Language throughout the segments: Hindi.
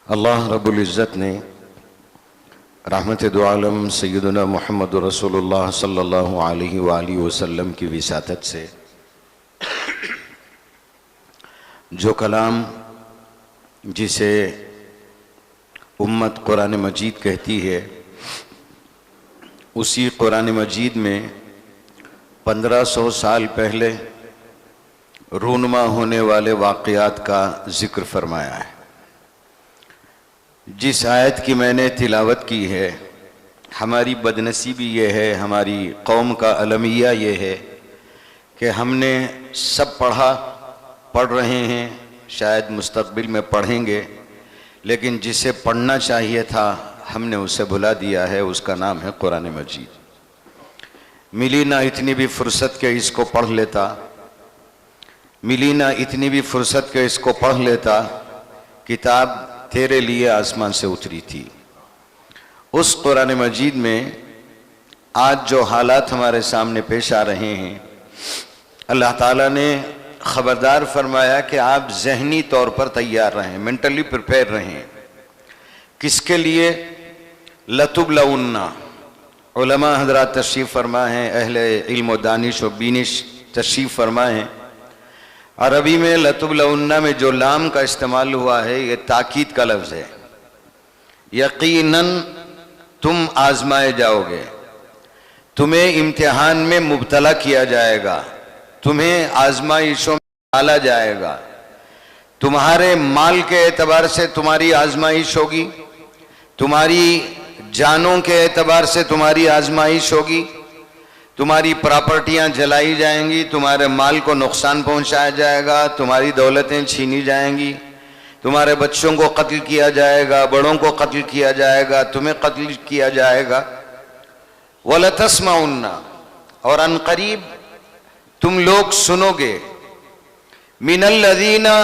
अल्लाह रब्बुल इज़्ज़त ने रहमत दो आलम सय्यदुना मुहम्मद रसूलुल्लाह सल्लल्लाहु अलैहि वसल्लम की विसातत से जो कलाम जिसे उम्मत कुरान मजीद कहती है, उसी कुरान मजीद में 1500 साल पहले रूनुमा होने वाले वाक़यात का जिक्र फरमाया है। जिस आयत की मैंने तिलावत की है, हमारी बदनसीबी ये है, हमारी कौम का अलमिया ये है कि हमने सब पढ़ रहे हैं, शायद मुस्तक़बिल में पढ़ेंगे, लेकिन जिसे पढ़ना चाहिए था हमने उसे भुला दिया है। उसका नाम है कुरान मजीद। मिली ना इतनी भी फुर्सत के इसको पढ़ लेता, मिली ना इतनी भी फुर्सत के इसको पढ़ लेता। किताब तेरे लिए आसमान से उतरी थी। उस कुरान मजीद में आज जो हालात हमारे सामने पेश आ रहे हैं, अल्लाह ताला ने खबरदार फरमाया कि आप ज़हनी तौर पर तैयार रहें, मेंटली प्रिपेयर रहें। किसके लिए? लतुबलउन्ना। उलमा हज़रात तशरीफ़ फरमा हैं, अहले इल्म व दानिश व बीनिश तशरीफ़ फरमा हैं। अरबी में लतुबलउन्ना में जो लाम का इस्तेमाल हुआ है, ये ताकीद का लफ्ज़ है। यकीनन तुम आजमाए जाओगे, तुम्हें इम्तिहान में मुब्तला किया जाएगा, तुम्हें आजमाइशों में डाला जाएगा। तुम्हारे माल के एतबार से तुम्हारी आजमाइश होगी, तुम्हारी जानों के एतबार से तुम्हारी आजमाइश होगी, तुम्हारी प्रॉपर्टियां जलाई जाएंगी, तुम्हारे माल को नुकसान पहुंचाया जाएगा, तुम्हारी दौलतें छीनी जाएंगी, तुम्हारे बच्चों को कत्ल किया जाएगा, बड़ों को कत्ल किया जाएगा, तुम्हें कत्ल किया जाएगा। वलतस्माउन्ना, और अनकरीब तुम लोग सुनोगे, मिनल्लज़ीना,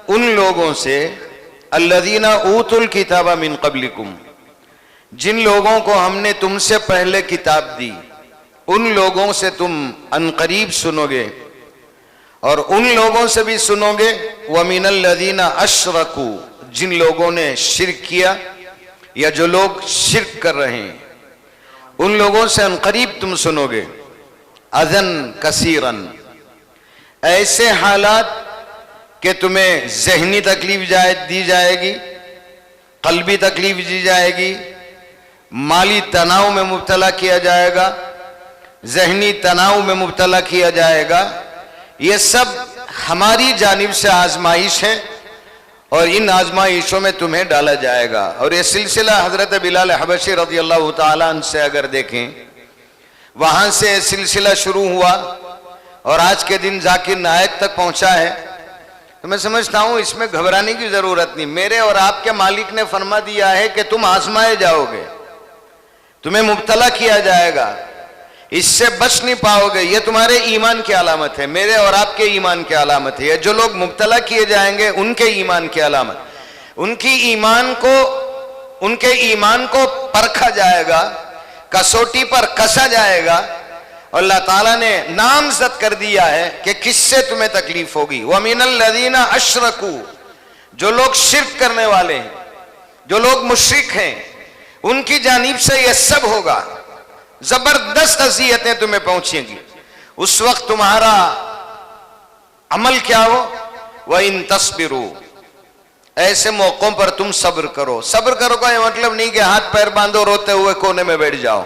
उन लोगों से, अल्लज़ीना ऊतुल किताबा मिन क़ब्लिकुम, जिन लोगों को हमने तुमसे पहले किताब दी, उन लोगों से तुम अनकरीब सुनोगे। और उन लोगों से भी सुनोगे, व मिनल्लज़ीना अशरकू, जिन लोगों ने शिर्क किया या जो लोग शिर्क कर रहे हैं, उन लोगों से अनकरीब तुम सुनोगे। अज़न कसीरन, ऐसे हालात कि तुम्हें ज़हनी तकलीफ दी जाएगी, क़ल्बी तकलीफ दी जाएगी, माली तनाव में मुब्तला किया जाएगा, ज़हनी तनाव में मुब्तला किया जाएगा। ये सब हमारी जानिब से आजमाइश है और इन आजमाइशों में तुम्हें डाला जाएगा। और ये सिलसिला हज़रत बिलाल हबशी रज़ियल्लाहु ताला अन्हु से अगर देखें, वहां से सिलसिला शुरू हुआ और आज के दिन जाकिर नायक तक पहुंचा है। तो मैं समझता हूं इसमें घबराने की जरूरत नहीं। मेरे और आपके मालिक ने फरमा दिया है कि तुम आजमाए जाओगे, तुम्हें मुब्तला किया जाएगा, इससे बच नहीं पाओगे। ये तुम्हारे ईमान की अलामत है, मेरे और आपके ईमान की अलामत है। जो लोग मुब्तला किए जाएंगे उनके ईमान की अलामत, उनके ईमान को परखा जाएगा, कसौटी पर कसा जाएगा। और अल्लाह ताला ने नामजद कर दिया है कि किससे तुम्हें तकलीफ होगी। व मिनल्लज़ीना अशरकू, जो लोग शिर्क करने वाले हैं, जो लोग मुशरिक हैं, उनकी जानिब से यह सब होगा। जबरदस्त अज़ियतें तुम्हें पहुंचेंगी। उस वक्त तुम्हारा अमल क्या हो? व इन तस्बिरू, ऐसे मौकों पर तुम सब्र करो। सब्र करो का यह मतलब नहीं कि हाथ पैर बांधो, रोते हुए कोने में बैठ जाओ।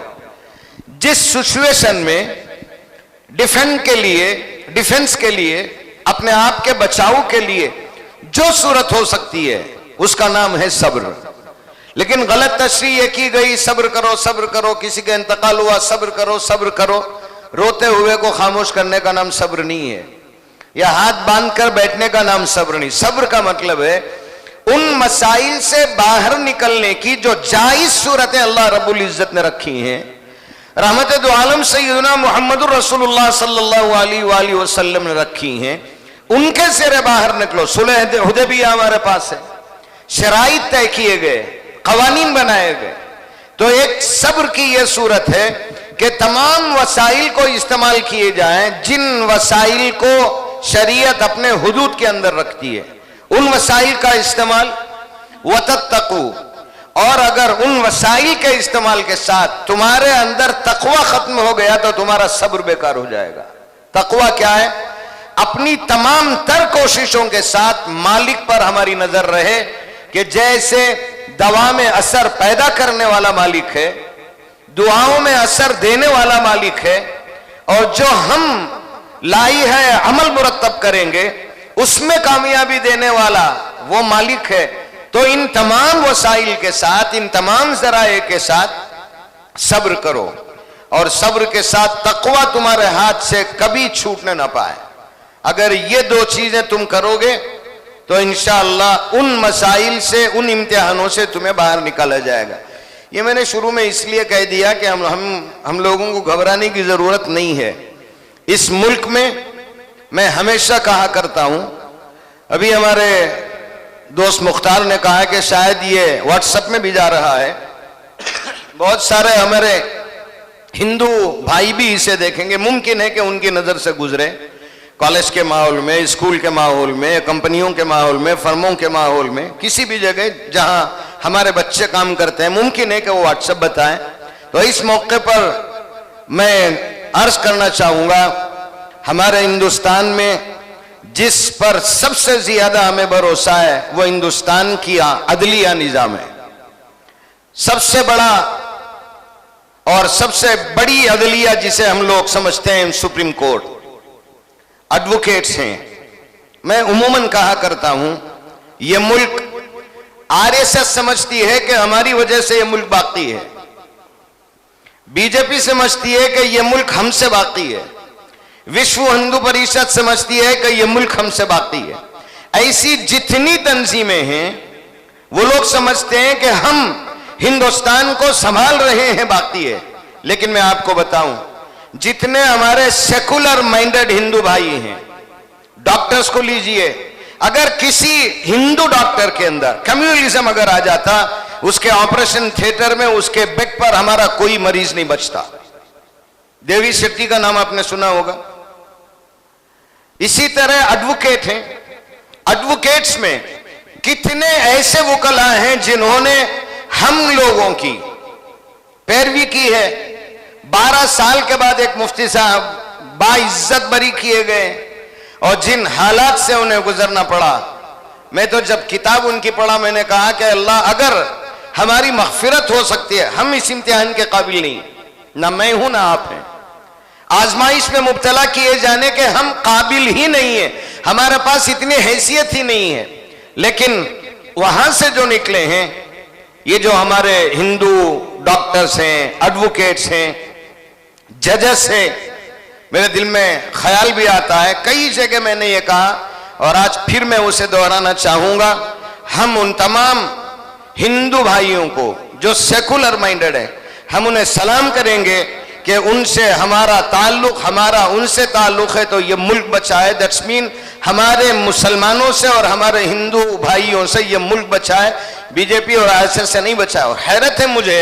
जिस सिचुएशन में डिफेंस के लिए, अपने आप के बचाव के लिए जो सूरत हो सकती है, उसका नाम है सब्र। लेकिन गलत तशरीह ये की गई, सब्र करो सब्र करो, किसी का इंतकाल हुआ सब्र करो सब्र करो। रोते हुए को खामोश करने का नाम सब्र नहीं है, या हाथ बांध कर बैठने का नाम सब्र नहीं। सब्र का मतलब है उन मसाइल से बाहर निकलने की जो जायज सूरतें अल्लाह रब्बुल इज़्ज़त ने रखी हैं। रहमत दो आलम सय्यदुना मुहम्मदुर रसूलुल्लाह सल्लल्लाहु अलैहि वसल्लम ने रखी हैं, उनके से बाहर निकलो। सुलह हुदैबिया हमारे पास है, शराइत तय किए गए, कवानीन बनाए गए। तो एक सब्र की यह सूरत है कि तमाम वसाइल को इस्तेमाल किए जाएं जिन वसाइल को शरीयत अपने हुदूद के अंदर रखती है, उन वसाइल का इस्तेमाल, वतत्तकू, और अगर उन वसाइल के इस्तेमाल के साथ तुम्हारे अंदर तकवा खत्म हो गया तो तुम्हारा सब्र बेकार हो जाएगा। तकवा क्या है? अपनी तमाम तर कोशिशों के साथ मालिक पर हमारी नजर रहे कि जैसे दवा में असर पैदा करने वाला मालिक है, दुआओं में असर देने वाला मालिक है, और जो हम लाई है अमल मुरत्तब करेंगे उसमें कामयाबी देने वाला वो मालिक है। तो इन तमाम वसाइल के साथ, इन तमाम जराए के साथ सब्र करो, और सब्र के साथ तकवा तुम्हारे हाथ से कभी छूटने ना पाए। अगर ये दो चीजें तुम करोगे तो इंशाअल्लाह उन मसाइल से, उन इम्तिहानों से तुम्हें बाहर निकाला जाएगा। ये मैंने शुरू में इसलिए कह दिया कि हम लोगों को घबराने की जरूरत नहीं है। इस मुल्क में मैं हमेशा कहा करता हूं, अभी हमारे दोस्त मुख्तार ने कहा कि शायद ये व्हाट्सएप में भी जा रहा है, बहुत सारे हमारे हिंदू भाई भी इसे देखेंगे, मुमकिन है कि उनकी नजर से गुजरे, कॉलेज के माहौल में, स्कूल के माहौल में, कंपनियों के माहौल में, फर्मों के माहौल में, किसी भी जगह जहां हमारे बच्चे काम करते हैं, मुमकिन है कि वो व्हाट्सएप बताएं। तो इस मौके पर मैं अर्ज करना चाहूंगा, हमारे हिंदुस्तान में जिस पर सबसे ज्यादा हमें भरोसा है वो हिंदुस्तान की अदलिया निजाम है। सबसे बड़ा और सबसे बड़ी अदलिया जिसे हम लोग समझते हैं सुप्रीम कोर्ट, एडवोकेट्स हैं। मैं उमूमन कहा करता हूं, यह मुल्क आरएसएस समझती है कि हमारी वजह से यह मुल्क बाकी है, बीजेपी समझती है कि यह मुल्क हमसे बाकी है, विश्व हिंदू परिषद समझती है कि यह मुल्क हमसे बाकी है। ऐसी जितनी तंजीमें हैं वो लोग समझते हैं कि हम हिंदुस्तान को संभाल रहे हैं, बाकी है। लेकिन मैं आपको बताऊं, जितने हमारे सेकुलर माइंडेड हिंदू भाई हैं, डॉक्टर्स को लीजिए, अगर किसी हिंदू डॉक्टर के अंदर कम्युनलिज्म अगर आ जाता, उसके ऑपरेशन थिएटर में उसके बेड पर हमारा कोई मरीज नहीं बचता। देवी शेट्टी का नाम आपने सुना होगा। इसी तरह एडवोकेट हैं, एडवोकेट्स में कितने ऐसे वकला हैं जिन्होंने हम लोगों की पैरवी की है। 12 साल के बाद एक मुफ्ती साहब बाइज्जत बरी किए गए, और जिन हालात से उन्हें गुजरना पड़ा, मैं तो जब किताब उनकी पढ़ा मैंने कहा कि अल्लाह, अगर हमारी मग़फ़िरत हो सकती है, हम इस इम्तिहान के काबिल नहीं, ना मैं हूं ना आप हैं। आजमाइश में मुब्तला किए जाने के हम काबिल ही नहीं है, हमारे पास इतनी हैसियत ही नहीं है। लेकिन वहां से जो निकले हैं, ये जो हमारे हिंदू डॉक्टर्स हैं, एडवोकेट्स हैं, जजेस हैं, मेरे दिल में ख्याल भी आता है, कई जगह मैंने ये कहा और आज फिर मैं उसे दोहराना चाहूंगा, हम उन तमाम हिंदू भाइयों को जो सेकुलर माइंडेड है, हम उन्हें सलाम करेंगे कि उनसे हमारा ताल्लुक, हमारा उनसे ताल्लुक है तो ये मुल्क बचा है। दैट्स मीन हमारे मुसलमानों से और हमारे हिंदू भाइयों से ये मुल्क बचा है, बीजेपी और आरएसएस से नहीं बचा है। और हैरत है मुझे,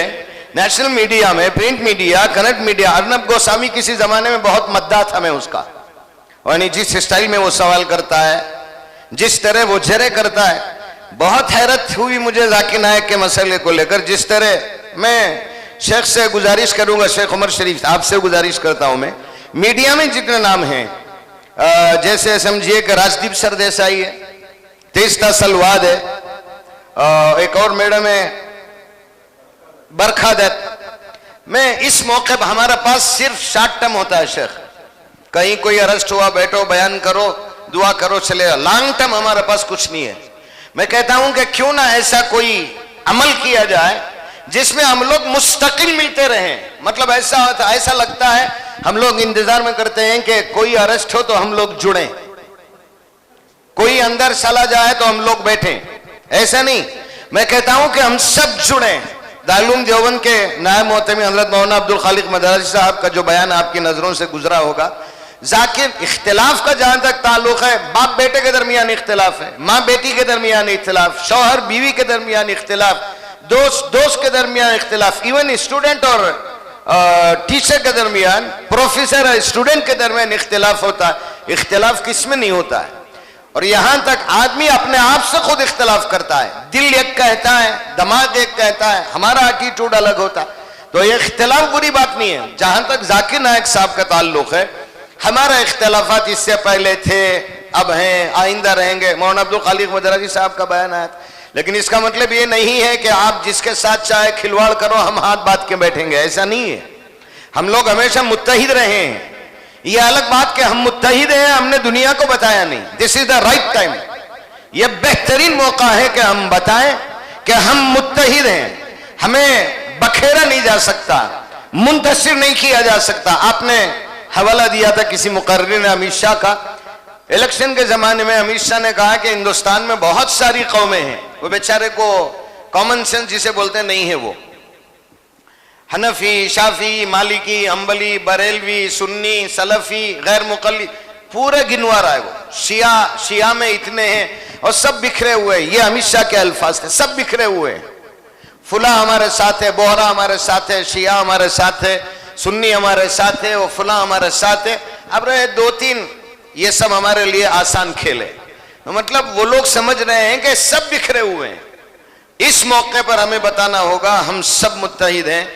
नेशनल मीडिया में, print media, connect media, Arnab Goswami किसी जमाने में बहुत मद्दा था मैं उसका, यानी जिस स्टाइल में वो सवाल करता है, जिस तरह वो जरे करता है, बहुत हैरत हुई मुझे जाकिर नायक के मसले को लेकर। जिस तरह मैं शेख से गुजारिश करूंगा, शेख उमर शरीफ आपसे गुजारिश करता हूं, मैं मीडिया में जितने नाम हैं, जैसे समझिए कि राजदीप सरदेसाई है, तेस्ता सलवाद है, एक और मैडम है बरखा दत्त। मैं इस मौके पर, हमारे पास सिर्फ शॉर्ट टर्म होता है शेख, कहीं कोई अरेस्ट हुआ, बैठो बयान करो, दुआ करो, चलेगा। लॉन्ग टर्म हमारे पास कुछ नहीं है। मैं कहता हूं कि क्यों ना ऐसा कोई अमल किया जाए जिसमें हम लोग मुस्तकिल मिलते रहें। मतलब ऐसा होता, ऐसा लगता है हम लोग इंतजार में करते हैं कि कोई अरेस्ट हो तो हम लोग जुड़ें, कोई अंदर चला जाए तो हम लोग बैठें, ऐसा नहीं। मैं कहता हूं कि हम सब जुड़ें। दारुल देवबंद के नायब मोहतमी हज़रत मौलाना अब्दुल खालिक मदरसी साहब का जो बयान आपकी नजरों से गुजरा होगा, जाकिर, इख्तिलाफ का जहां तक ताल्लुक है, बाप बेटे के दरमियान इख्तिलाफ है, माँ बेटी के दरमियान इख्तिलाफ, शौहर बीवी के दरमियान इख्तिलाफ, दोस्त दोस्त के दरमियान इख्तिलाफ, इवन स्टूडेंट और टीचर के दरमियान, प्रोफेसर और स्टूडेंट के दरमियान इख्तिलाफ होता है। इख्तिलाफ किस में नहीं होता है? और यहां तक आदमी अपने आप से खुद इख्तलाफ करता है, दिल एक कहता है, दिमाग एक कहता है, हमारा एटीट्यूड अलग होता है। तो ये इख्तलाफ बुरी बात नहीं है। जहां तक जाकिर नायक साहब का ताल्लुक है, हमारा इख्तलाफात इससे पहले थे, अब हैं, आइंदा रहेंगे। मौलाना अब्दुल खालिक मदरसी साहब का बयान है, लेकिन इसका मतलब ये नहीं है कि आप जिसके साथ चाहे खिलवाड़ करो हम हाथ बांध के बैठेंगे, ऐसा नहीं है। हम लोग हमेशा मुत्तहिद रहे हैं। ये अलग बात कि हम मुत्तहिद हैं, हमने दुनिया को बताया नहीं। This is the right time, यह बेहतरीन मौका है कि हम बताएं कि हम मुत्तहिद हैं। हमें बखेरा नहीं जा सकता, मुंतशिर नहीं किया जा सकता। आपने हवाला दिया था किसी मुकर्रिर ने अमित शाह का, इलेक्शन के जमाने में अमित शाह ने कहा कि हिंदुस्तान में बहुत सारी कौमें हैं, वो बेचारे को कॉमन सेंस जिसे बोलते नहीं है, वो हनफी, शाफी, मालिकी, अंबली, बरेलवी, सुन्नी, सलफी, गैर मुकल्लिद, पूरे गिनवा रहा है वो। शिया में इतने हैं और सब बिखरे हुए हैं। ये अमित शाह के अल्फाज थे, सब बिखरे हुए हैं। फुला हमारे साथ है, बोहरा हमारे साथ है, शिया हमारे साथ है, सुन्नी हमारे साथ है, वो फुला हमारे साथ है। अब रहे 2-3, ये सब हमारे लिए आसान खेल है। तो मतलब वो लोग समझ रहे हैं कि सब बिखरे हुए हैं। इस मौके पर हमें बताना होगा हम सब मुत्तहिद हैं।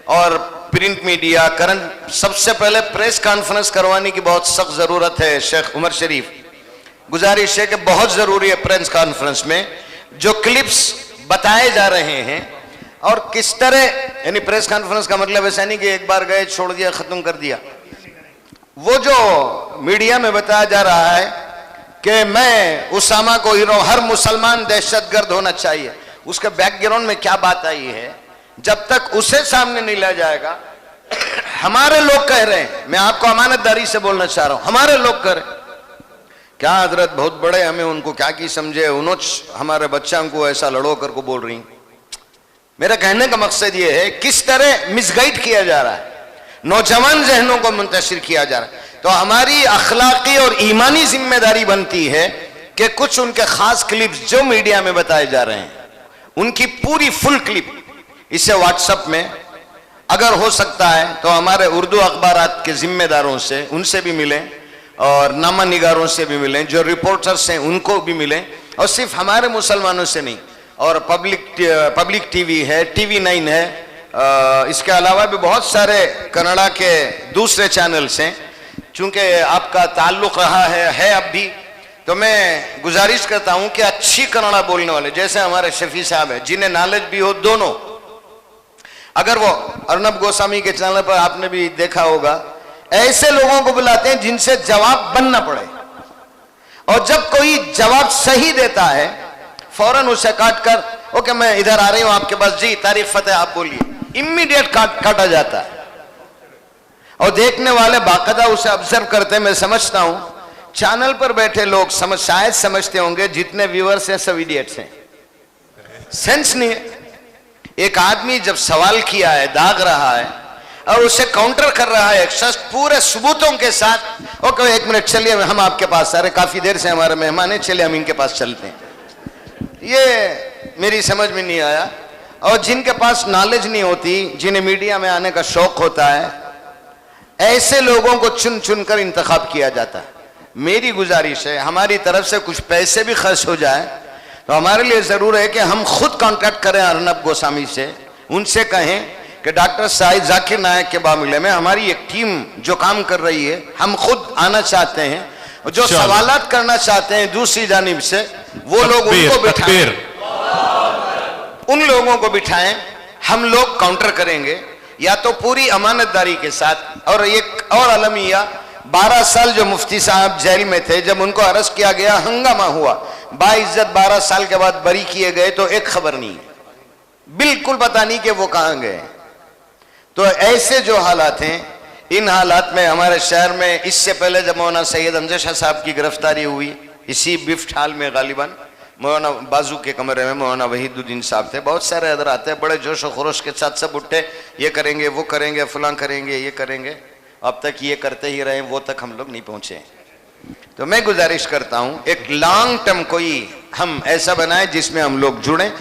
और प्रिंट मीडिया, करंट, सबसे पहले प्रेस कॉन्फ्रेंस करवाने की बहुत सख्त जरूरत है। शेख उमर शरीफ, गुजारिश है कि बहुत जरूरी है प्रेस कॉन्फ्रेंस में जो क्लिप्स बताए जा रहे हैं और किस तरह, यानी प्रेस कॉन्फ्रेंस का मतलब ऐसा नहीं कि एक बार गए छोड़ दिया खत्म कर दिया। वो जो मीडिया में बताया जा रहा है कि मैं उसामा को हीरो, हर मुसलमान दहशतगर्द होना चाहिए, उसके बैकग्राउंड में क्या बात आई है, जब तक उसे सामने नहीं लाया जाएगा। हमारे लोग कह रहे हैं, मैं आपको अमानतदारी से बोलना चाह रहा हूं, हमारे लोग कह रहे हैं, क्या हजरत बहुत बड़े, हमें उनको क्या की समझे, उन्होंने हमारे बच्चों को ऐसा लड़ो कर को बोल रही। मेरा कहने का मकसद यह है किस तरह मिसगाइड किया जा रहा है, नौजवान जहनों को मुंतशिर किया जा रहा है। तो हमारी अखलाकी और ईमानी जिम्मेदारी बनती है कि कुछ उनके खास क्लिप्स जो मीडिया में बताए जा रहे हैं, उनकी पूरी फुल क्लिप इसे व्हाट्सएप में अगर हो सकता है तो हमारे उर्दू अखबारात के जिम्मेदारों से, उनसे भी मिलें और नामा निगारों से भी मिलें, जो रिपोर्टर्स हैं उनको भी मिलें, और सिर्फ हमारे मुसलमानों से नहीं। और पब्लिक टीवी है, TV 9 है, इसके अलावा भी बहुत सारे कन्नड़ा के दूसरे चैनल्स हैं। चूंकि आपका ताल्लुक रहा है अब भी, तो मैं गुजारिश करता हूं कि अच्छी कन्नड़ा बोलने वाले, जैसे हमारे शफी साहब है, जिन्हें नॉलेज भी हो दोनों, अगर वो अर्नब गोस्वामी के चैनल पर आपने भी देखा होगा, ऐसे लोगों को बुलाते हैं जिनसे जवाब बनना पड़े, और जब कोई जवाब सही देता है फौरन उसे काट कर, ओके मैं इधर आ रही हूं आपके पास, जी तारीफ फतेह आप बोलिए, इमीडिएट काटा जाता है। और देखने वाले बाकायदा उसे ऑब्जर्व करते हैं। मैं समझता हूं चैनल पर बैठे लोग शायद समझते होंगे जितने व्यूअर्स हैं सब इडियट्स हैं, सेंस नहीं है। एक आदमी जब सवाल किया है, दाग रहा है और उसे काउंटर कर रहा है एक शख्स पूरे सबूतों के साथ, ओके 1 मिनट चलिए हम आपके पास आ रहे, काफी देर से हमारे मेहमान हैं, चलिए हम इनके पास चलते हैं, ये मेरी समझ में नहीं आया। और जिनके पास नॉलेज नहीं होती, जिन्हें मीडिया में आने का शौक होता है, ऐसे लोगों को चुन चुन कर इंतखाब किया जाता है। मेरी गुजारिश है हमारी तरफ से कुछ पैसे भी खर्च हो जाए तो हमारे लिए जरूर है कि हम खुद कांटेक्ट करें अर्नब गोस्वामी से, उनसे कहें कि डॉक्टर साहिद जाकिर नायक के मामले में हमारी एक टीम जो काम कर रही है, हम खुद आना चाहते हैं, जो सवालात करना चाहते हैं दूसरी जानिब से, वो लोग उनको बिठाएं, उन लोगों को बिठाएं, हम लोग काउंटर करेंगे, या तो पूरी अमानतदारी के साथ। और एक और अलमिया, 12 साल जो मुफ्ती साहब जेल में थे, जब उनको अरेस्ट किया गया हंगामा हुआ, बाइज्जत 12 साल के बाद बरी किए गए तो एक खबर नहीं, बिल्कुल पता नहीं कि वो कहां गए। तो ऐसे जो हालात हैं, इन हालात में हमारे शहर में इससे पहले जब मौलाना सैयद हमजा शाह साहब की गिरफ्तारी हुई, इसी बिफ्ट हाल में गालिबन मौलाना बाजू के कमरे में मौलाना वहीदुद्दीन साहब थे, बहुत सारे हजरात थे, बड़े जोश और खरोश के साथ सब उठे, ये करेंगे वो करेंगे फलां करेंगे ये करेंगे, अब तक ये करते ही रहे, वो तक हम लोग नहीं पहुंचे। तो मैं गुजारिश करता हूं एक लॉन्ग टर्म कोई हम ऐसा बनाए जिसमें हम लोग जुड़ें।